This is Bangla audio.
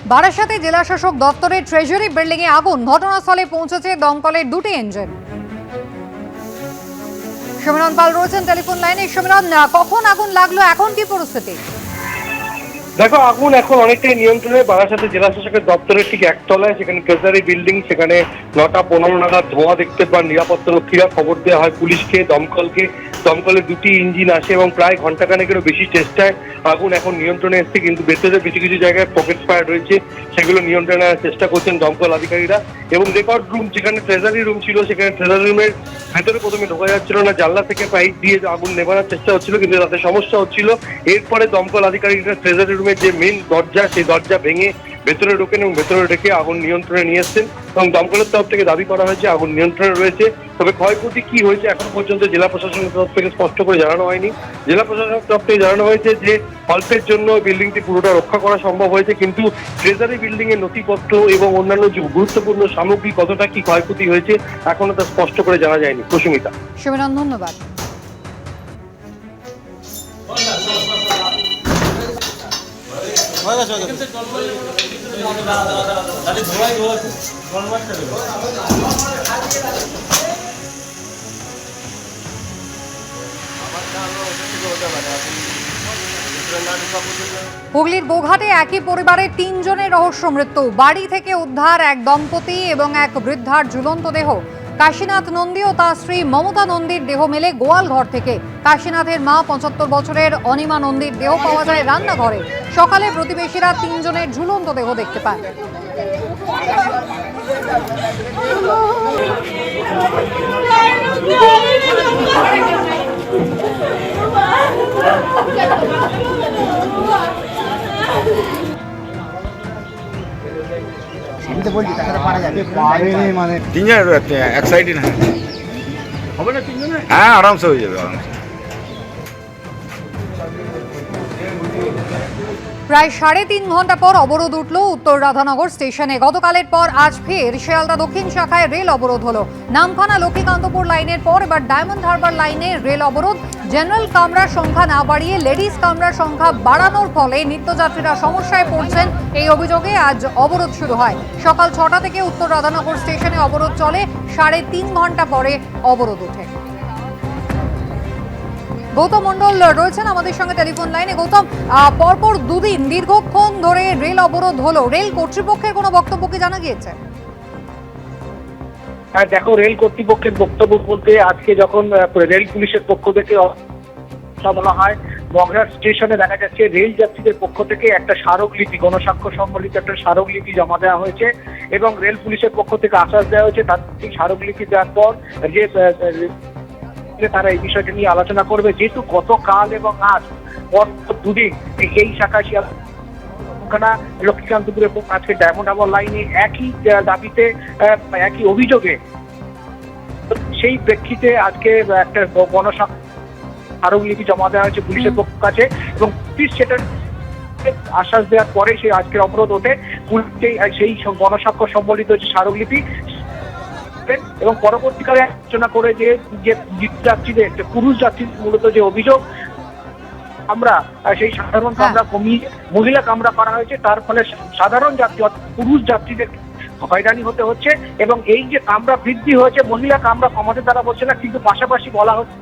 বারাসাতে জেলা শাসক দপ্তরের ট্রেজারি বিল্ডিং এ আগুন, ঘটনাস্থলে পৌঁছেছে দমকলের দুটি ইঞ্জিন। সমীরণ পাল রয়েছেন টেলিফোন লাইনে। সমীরণ, কখন আগুন লাগলো, এখন কি পরিস্থিতি? দেখো, আগুন এখন অনেকটাই নিয়ন্ত্রণে। বারাসাতে জেলা শাসকের দপ্তরের ঠিক একতলায়, সেখানে ট্রেজারি বিল্ডিং, সেখানে 9টা 15 নাগাদ ধোঁয়া দেখতে পান নিরাপত্তা রক্ষীরা। খবর দেওয়া হয় পুলিশকে, দমকলকে। দমকলের দুটি ইঞ্জিন আসে এবং প্রায় ঘন্টাখানেকেরও বেশি চেষ্টায় আগুন এখন নিয়ন্ত্রণে এসছে, কিন্তু ভেতরে কিছু কিছু জায়গায় পকেট ফায়ার রয়েছে, সেগুলো নিয়ন্ত্রণে আনার চেষ্টা করছেন দমকল আধিকারিকরা। এবং রেকর্ড রুম, যেখানে ট্রেজারি রুম ছিল, সেখানে ট্রেজারি রুমের ভেতরে প্রথমে ঢোকা যাচ্ছিল না, জানলা থেকে পাইপ দিয়ে আগুন নেভানোর চেষ্টা হচ্ছিল, কিন্তু তাতে সমস্যা হচ্ছিল। এরপরে দমকল আধিকারিকরা ট্রেজারি রুমের যে মেইন দরজা, সেই দরজা ভেঙে ভেতরে ঢোকেন এবং ভেতরে ঢেকে আগুন নিয়ন্ত্রণে নিয়ে এসছেন। এবং দমকলের তরফ থেকে দাবি করা হয়েছে আগুন নিয়ন্ত্রণে রয়েছে। তবে ক্ষয়ক্ষতি কি হয়েছে এখন পর্যন্ত জেলা প্রশাসনের তরফ থেকে স্পষ্ট করে জানানো হয়নি। জেলা প্রশাসনের তরফ থেকে জানানো হয়েছে যে অল্পের জন্য বিল্ডিংটি পুরোটা রক্ষা করা সম্ভব হয়েছে, কিন্তু ট্রেজারি বিল্ডিং এর নথিপত্র এবং অন্যান্য যে গুরুত্বপূর্ণ সামগ্রী কতটা কি ক্ষয়ক্ষতি হয়েছে এখনো তা স্পষ্ট করে জানা যায়নি। কুসুমিতা। সমীরণ, ধন্যবাদ। হুগলির গোঘাটে একই পরিবারের 3 জনের রহস্য মৃত্যু। বাড়ি থেকে উদ্ধার এক দম্পতি এবং এক বৃদ্ধার ঝুলন্ত দেহ। কাশীনাথ নন্দী ও তার স্ত্রী মমতা নন্দীর দেহ মেলে গোয়াল ঘর থেকে। কাশীনাথের মা 75 বছরের অনিমা নন্দীর দেহ পাওয়া যায় রান্নাঘরে। সকালে প্রতিবেশীরা 3 জনের ঝুলন্ত দেহ দেখতে পান। তিনজনের এক সাইডে না হবে না, তিনজনে হ্যাঁ আরামসে হয়ে যাবে, আরামসে। প্রায় 3.5 ঘন্টা পর অবরোধ উঠল উত্তর রাধানগর স্টেশনে। গতকালের পর আজ ফের শিয়ালদা দক্ষিণ শাখায় রেল অবরোধ হলো। নামখানা লক্ষ্মীকান্তপুর লাইনের পর এবার ডায়মন্ড হারবার লাইনে রেল অবরোধ। জেনারেল কামরার সংখ্যা না বাড়িয়ে লেডিস কামরার সংখ্যা বাড়ানোর ফলে নিত্যযাত্রীরা সমস্যায় পড়ছেন, এই অভিযোগে আজ অবরোধ শুরু হয়। সকাল 6টা থেকে উত্তর রাধানগর স্টেশনে অবরোধ চলে। 3.5 ঘন্টা পরে অবরোধ ওঠে। গৌতম মণ্ডল রয়েছেন আমাদের সঙ্গে টেলিফোন লাইনে। গৌতম, পরপর দুদিন দীর্ঘক্ষণ ধরে রেল অবরোধ হলো, রেল কর্তৃপক্ষের কোনো বক্তব্য কি জানা গিয়েছে? হ্যাঁ, দেখো, রেল কর্তৃপক্ষের বক্তব্য বলতে আজকে যখন রেল পুলিশের পক্ষ থেকে বলা হয়, বগড়া স্টেশনে দেখা যাচ্ছে রেল যাত্রীদের পক্ষ থেকে একটা স্মারকলিপি, গণস্বাক্ষর সম্বলিত একটা স্মারকলিপি জমা দেওয়া হয়েছে এবং রেল পুলিশের পক্ষ থেকে আশ্বাস দেওয়া হয়েছে তার স্মারকলিপি দেওয়ার পর যে তারা এই বিষয়টা নিয়ে আলোচনা করবে। যেহেতু গতকাল এবং আজ দুদিন এই শাখা শিয়ালদা লক্ষ্মীকান্তপুর এবং আজকে ডায়মন্ড হারবার লাইনে একই দাবিতে একই অভিযোগে, সেই প্রেক্ষিতে আজকে একটা স্মারকলিপি জমা দেওয়া হয়েছে পুলিশের পক্ষ কাছে এবং পুলিশ সেটা আশ্বাস দেওয়ার পরে সেই আজকের অবরোধ ওঠে। সেই গণস্বাক্ষর সম্বলিত যে স্মারকলিপি এবং পরবর্তীকালে আলোচনা করে যে যাত্রীদের, পুরুষ যাত্রীদের মূলত যে অভিযোগ, আমরা সেই সাধারণ কামরা কমিয়ে মহিলা কামরা করা হয়েছে, তার ফলে সাধারণ যাত্রী পুরুষ যাত্রীদের হয়রানি হতে হচ্ছে এবং এই যে কামরা বৃদ্ধি হয়েছে, মহিলা কামরা কমাতে তারা বলছে না, কিন্তু পাশাপাশি বলা হচ্ছে